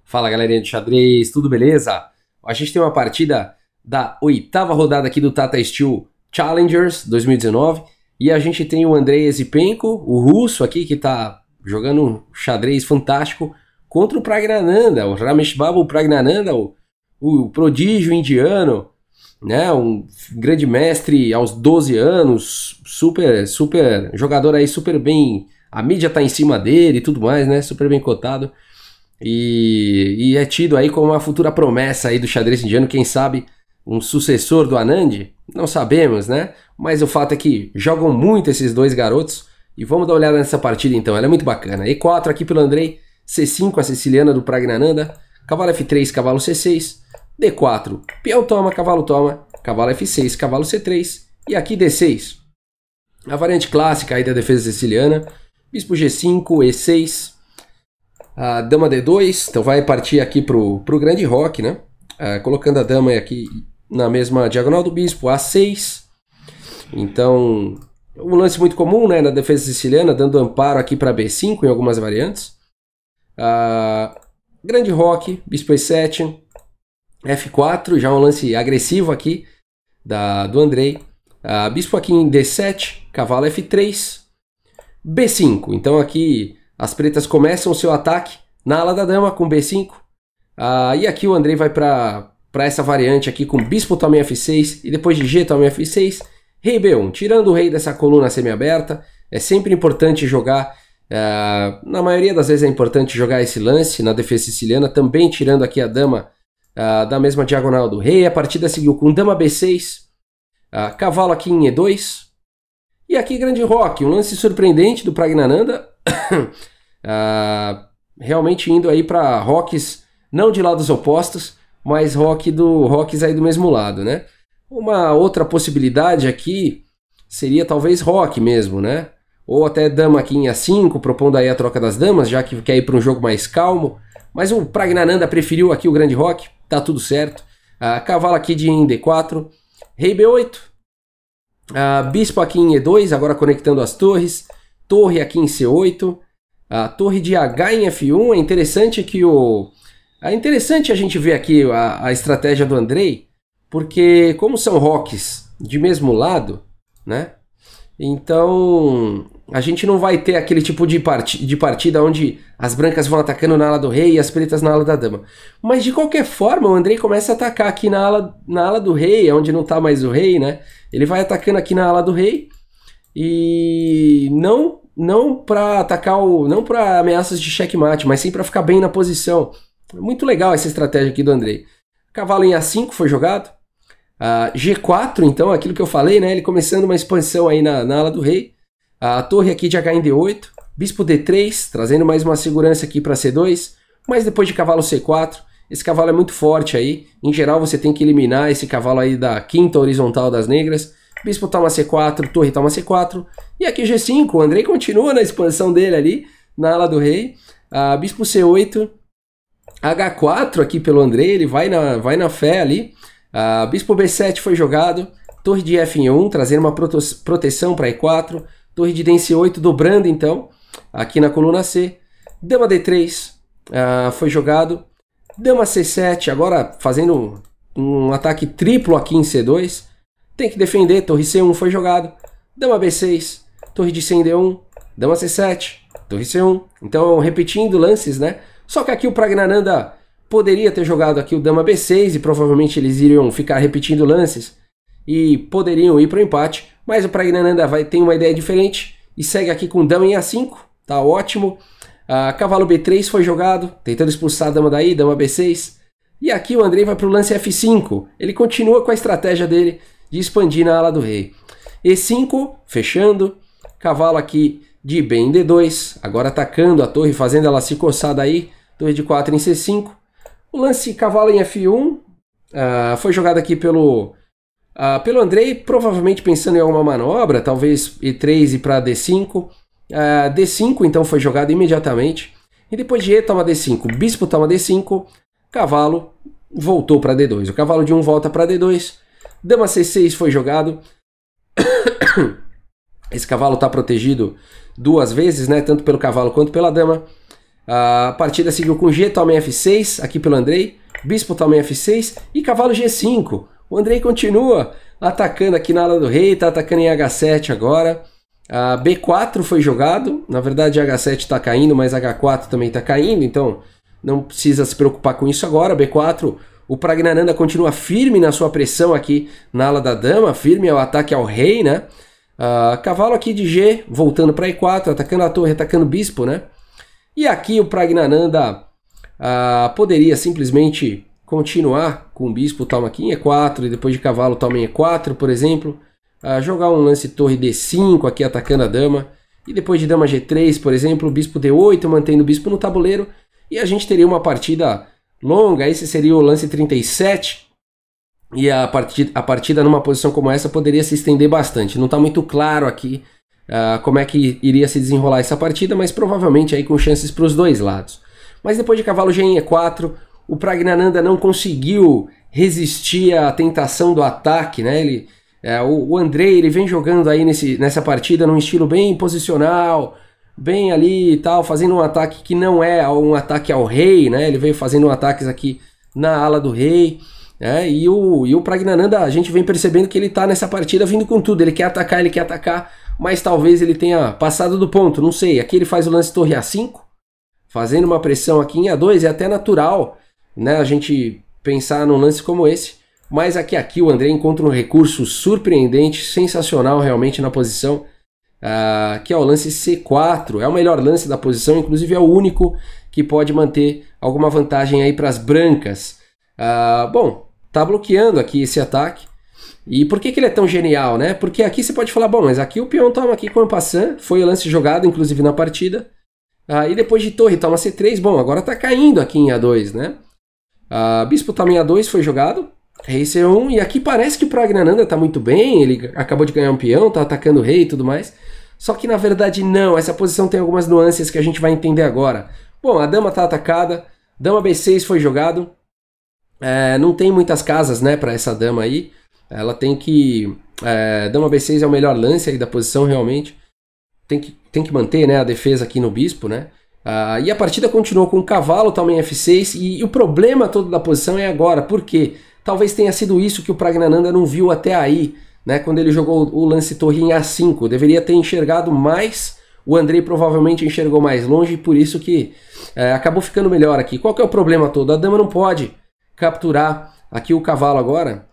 Fala galerinha de xadrez, tudo beleza? A gente tem uma partida da 8ª rodada aqui do Tata Steel Challengers 2019 e a gente tem o Andrei Esipenko, o russo aqui que tá jogando um xadrez fantástico contra o Praggnanandhaa, o Ramesh Babu Praggnanandhaa, o prodígio indiano, né? Um grande mestre aos 12 anos, super jogador aí, super bem, a mídia tá em cima dele e tudo mais, né? Super bem cotado. E é tido aí como uma futura promessa aí do xadrez indiano, quem sabe um sucessor do Anand, não sabemos, né? Mas o fato é que jogam muito esses dois garotos e vamos dar uma olhada nessa partida então, ela é muito bacana. E4 aqui pelo Andrei, C5 a siciliana do Praggnanandhaa, cavalo F3, cavalo C6, D4, peão toma, cavalo F6, cavalo C3 e aqui D6. A variante clássica aí da defesa siciliana, bispo G5, E6, a dama D2, então vai partir aqui pro grande roque, né? Colocando a dama aqui na mesma diagonal do bispo, A6. Então, um lance muito comum, né, na defesa siciliana, dando amparo aqui para B5 em algumas variantes. Grande roque, bispo E7, F4, já um lance agressivo aqui do Andrei. Bispo aqui em D7, cavalo F3, B5. Então aqui as pretas começam o seu ataque na ala da dama com B5. E aqui o Andrei vai para essa variante aqui com bispo toma F6 e depois de G toma F6, rei B1. Tirando o rei dessa coluna semi-aberta, é sempre importante jogar, na maioria das vezes é importante jogar esse lance na defesa siciliana, também tirando aqui a dama da mesma diagonal do rei. A partida seguiu com dama B6, cavalo aqui em E2, e aqui grande roque, um lance surpreendente do Praggnanandhaa, realmente indo aí para roques não de lados opostos, mas roques aí do mesmo lado, né? Uma outra possibilidade aqui seria talvez roque mesmo, né? Ou até dama aqui em A5, propondo aí a troca das damas, já que quer ir para um jogo mais calmo. Mas o Praggnanandhaa preferiu aqui o grande roque, tá tudo certo. Cavalo aqui de em D4, rei B8, bispo aqui em E2, agora conectando as torres, torre aqui em C8, a torre de H em F1. É interessante que é interessante a gente ver aqui a estratégia do Andrei, porque como são roques de mesmo lado, né? Então a gente não vai ter aquele tipo de partida onde as brancas vão atacando na ala do rei e as pretas na ala da dama. Mas de qualquer forma o Andrei começa a atacar aqui na ala do rei, onde não está mais o rei, né? Ele vai atacando aqui na ala do rei e não para atacar não para ameaças de checkmate, mas sim para ficar bem na posição. Muito legal essa estratégia aqui do Andrei. Cavalo em A5 foi jogado. G4, então, aquilo que eu falei, né? Ele começando uma expansão aí na ala do rei. A torre aqui de H em D8. Bispo D3, trazendo mais uma segurança aqui para C2. Mas depois de cavalo C4, esse cavalo é muito forte aí. Em geral, você tem que eliminar esse cavalo aí da quinta horizontal das negras. Bispo toma C4, torre toma C4. E aqui G5, o Andrei continua na expansão dele ali, na ala do rei. Bispo C8, H4 aqui pelo Andrei, ele vai na fé ali. Bispo B7 foi jogado, torre de F em 1, trazendo uma proteção para E4. Torre de D em C8, dobrando então, aqui na coluna C. Dama D3 foi jogado. Dama C7, agora fazendo um ataque triplo aqui em C2. Tem que defender, torre C1 foi jogado. Dama B6, torre de C em D1. Dama C7, torre C1. Então repetindo lances, né? Só que aqui o Praggnanandhaa poderia ter jogado aqui o dama B6 e provavelmente eles iriam ficar repetindo lances e poderiam ir para o empate, mas o Praggnanandhaa tem uma ideia diferente e segue aqui com dama em A5, tá ótimo. Cavalo B3 foi jogado, tentando expulsar a dama daí, dama B6, e aqui o Andrei vai para o lance F5, ele continua com a estratégia dele de expandir na ala do rei. E5, fechando, cavalo aqui de B em D2, agora atacando a torre, fazendo ela se coçar daí, torre de 4 em C5. O lance cavalo em F1 foi jogado aqui pelo Andrei, provavelmente pensando em alguma manobra, talvez E3 e para D5. D5 então foi jogado imediatamente. E depois de E toma D5, bispo toma D5, cavalo voltou para D2. O cavalo de 1 volta para D2. Dama C6 foi jogado. Esse cavalo está protegido duas vezes, né? Tanto pelo cavalo quanto pela dama. A partida seguiu com G, toma em F6, aqui pelo Andrei. Bispo toma em F6 e cavalo G5. O Andrei continua atacando aqui na ala do rei, tá atacando em H7 agora. B4 foi jogado, na verdade H7 está caindo, mas H4 também está caindo, então não precisa se preocupar com isso agora. B4, o Praggnanandhaa continua firme na sua pressão aqui na ala da dama, firme ao ataque ao rei, né? Cavalo aqui de G, voltando para E4, atacando a torre, atacando o bispo, né? E aqui o Praggnanandhaa poderia simplesmente continuar com o bispo, toma aqui em E4, e depois de cavalo toma em E4, por exemplo. Jogar um lance torre D5 aqui atacando a dama. E depois de dama G3, por exemplo, o bispo D8, mantendo o bispo no tabuleiro. E a gente teria uma partida longa, esse seria o lance 37. E a partida numa posição como essa poderia se estender bastante. Não está muito claro aqui como é que iria se desenrolar essa partida, mas provavelmente aí com chances para os dois lados. Mas depois de cavalo G em E4, o Praggnanandhaa não conseguiu resistir à tentação do ataque, né? O Andrei, ele vem jogando aí nessa partida num estilo bem posicional, bem ali e tal, fazendo um ataque que não é um ataque ao rei, né? Ele veio fazendo ataques aqui na ala do rei, né? E o Praggnanandhaa, a gente vem percebendo que ele tá nessa partida vindo com tudo, ele quer atacar, mas talvez ele tenha passado do ponto, não sei. Aqui ele faz o lance torre A5, fazendo uma pressão aqui em A2, é até natural, né, a gente pensar num lance como esse. Mas aqui o Andrei encontra um recurso surpreendente, sensacional realmente na posição, que é o lance C4. É o melhor lance da posição, inclusive é o único que pode manter alguma vantagem aí para as brancas. Bom, tá bloqueando aqui esse ataque. E por que ele é tão genial, né? Porque aqui você pode falar, bom, mas aqui o peão toma aqui com o passant, foi o lance jogado inclusive na partida. E depois de torre toma C3, bom, agora tá caindo aqui em A2, né? Bispo toma em A2, foi jogado. Rei C1, e aqui parece que o Praggnanandhaa tá muito bem, ele acabou de ganhar um peão, tá atacando o rei e tudo mais. Só que na verdade não, essa posição tem algumas nuances que a gente vai entender agora. Bom, a dama tá atacada, dama B6 foi jogado. Não tem muitas casas, né, para essa dama aí. Ela tem que... dama B6 é o melhor lance aí da posição realmente. Tem que manter, né, a defesa aqui no bispo, né. E a partida continuou com o cavalo também F6, e o problema todo da posição é agora, por quê? Talvez tenha sido isso que o Praggnanandhaa não viu até aí, né? Quando ele jogou o lance torre em A5. Deveria ter enxergado mais, o Andrei provavelmente enxergou mais longe, e por isso que acabou ficando melhor aqui. Qual que é o problema todo? A dama não pode capturar aqui o cavalo agora,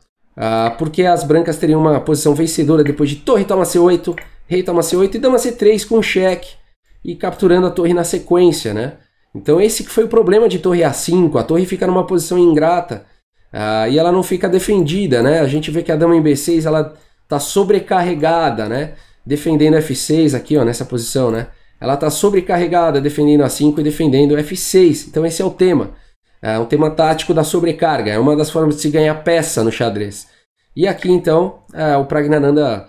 porque as brancas teriam uma posição vencedora depois de torre toma C8, rei toma C8 e dama C3 com cheque, e capturando a torre na sequência, né? Então esse que foi o problema de torre A5, a torre fica numa posição ingrata, e ela não fica defendida, né? A gente vê que a dama em B6 ela tá sobrecarregada, né? Defendendo F6 aqui, ó, nessa posição, né? Ela tá sobrecarregada, defendendo A5 e defendendo F6. Então esse é o tema. É um tema tático da sobrecarga. É uma das formas de se ganhar peça no xadrez. E aqui, então, o Praggnanandhaa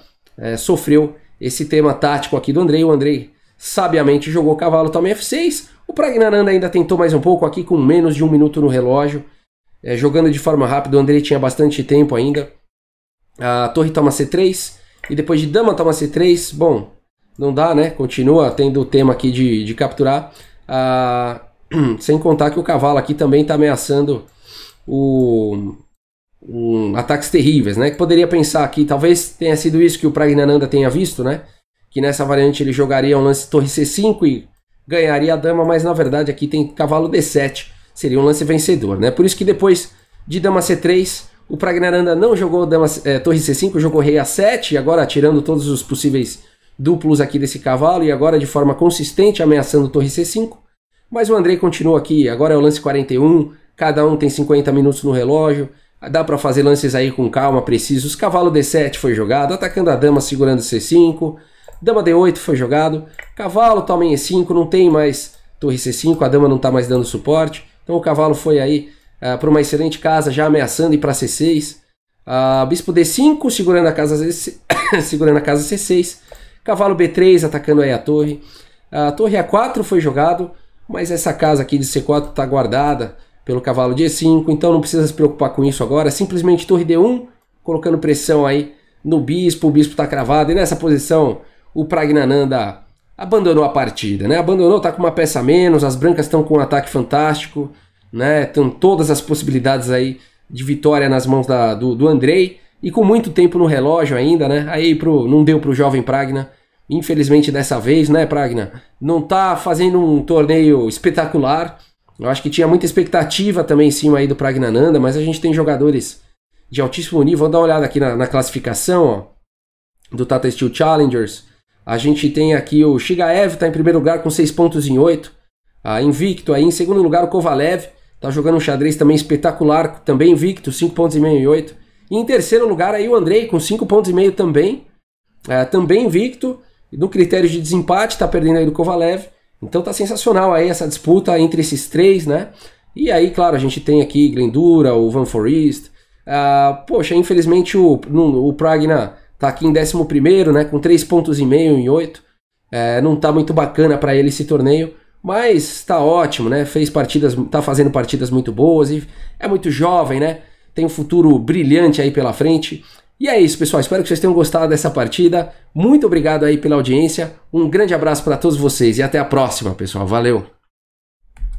sofreu esse tema tático aqui do Andrei. O Andrei sabiamente jogou cavalo toma F6. O Praggnanandhaa ainda tentou mais um pouco aqui com menos de 1 minuto no relógio. Jogando de forma rápida, o Andrei tinha bastante tempo ainda. A torre toma C3. E depois de dama toma C3, bom, não dá, né? Continua tendo o tema aqui de capturar. Sem contar que o cavalo aqui também está ameaçando ataques terríveis, né? Que poderia pensar que talvez tenha sido isso que o Praggnanandhaa tenha visto, né? Que nessa variante ele jogaria um lance torre C5 e ganharia a dama, mas na verdade aqui tem cavalo D7. Seria um lance vencedor, né? Por isso que depois de dama C3, o Praggnanandhaa não jogou torre C5, jogou rei A7, e agora tirando todos os possíveis duplos aqui desse cavalo, e agora de forma consistente ameaçando torre C5. Mas o Andrei continua aqui, agora é o lance 41, cada um tem 50 minutos no relógio, dá para fazer lances aí com calma, precisos. Cavalo D7 foi jogado, atacando a dama, segurando C5, dama D8 foi jogado, cavalo toma em E5, não tem mais torre C5, a dama não está mais dando suporte. Então o cavalo foi aí para uma excelente casa, já ameaçando ir para C6. Bispo D5, segurando a casa C6. Cavalo B3, atacando aí a torre. Torre A4 foi jogado, mas essa casa aqui de C4 está guardada pelo cavalo de E5, então não precisa se preocupar com isso agora. Simplesmente torre D1, colocando pressão aí no bispo, o bispo está cravado. E nessa posição o Praggnanandhaa abandonou a partida, né? Abandonou, tá com uma peça a menos, as brancas estão com um ataque fantástico, né? Tem todas as possibilidades aí de vitória nas mãos do Andrei, e com muito tempo no relógio ainda, né? Aí não deu pro jovem Pragna, infelizmente dessa vez, né, Pragna? Não tá fazendo um torneio espetacular. Eu acho que tinha muita expectativa também em cima aí do Praggnanandhaa, mas a gente tem jogadores de altíssimo nível. Vou dar uma olhada aqui na classificação, ó, do Tata Steel Challengers. A gente tem aqui o Shigaev, tá em primeiro lugar com 6 pontos em 8. Invicto aí. Em segundo lugar o Kovalev, tá jogando um xadrez também espetacular, também invicto, 5 pontos e meio em 8. E em terceiro lugar aí o Andrei com 5 pontos e meio também, também invicto. No critério de desempate tá perdendo aí do Kovalev. Então tá sensacional aí essa disputa entre esses três, né? E aí, claro, a gente tem aqui Glendura, o Van Foreest. Poxa, infelizmente o Pragna tá aqui em 11º, né? Com 3 pontos e meio em 8. Não tá muito bacana para ele esse torneio, mas tá ótimo, né? Tá fazendo partidas muito boas e é muito jovem, né? Tem um futuro brilhante aí pela frente. E é isso, pessoal. Espero que vocês tenham gostado dessa partida. Muito obrigado aí pela audiência. Um grande abraço para todos vocês e até a próxima, pessoal. Valeu!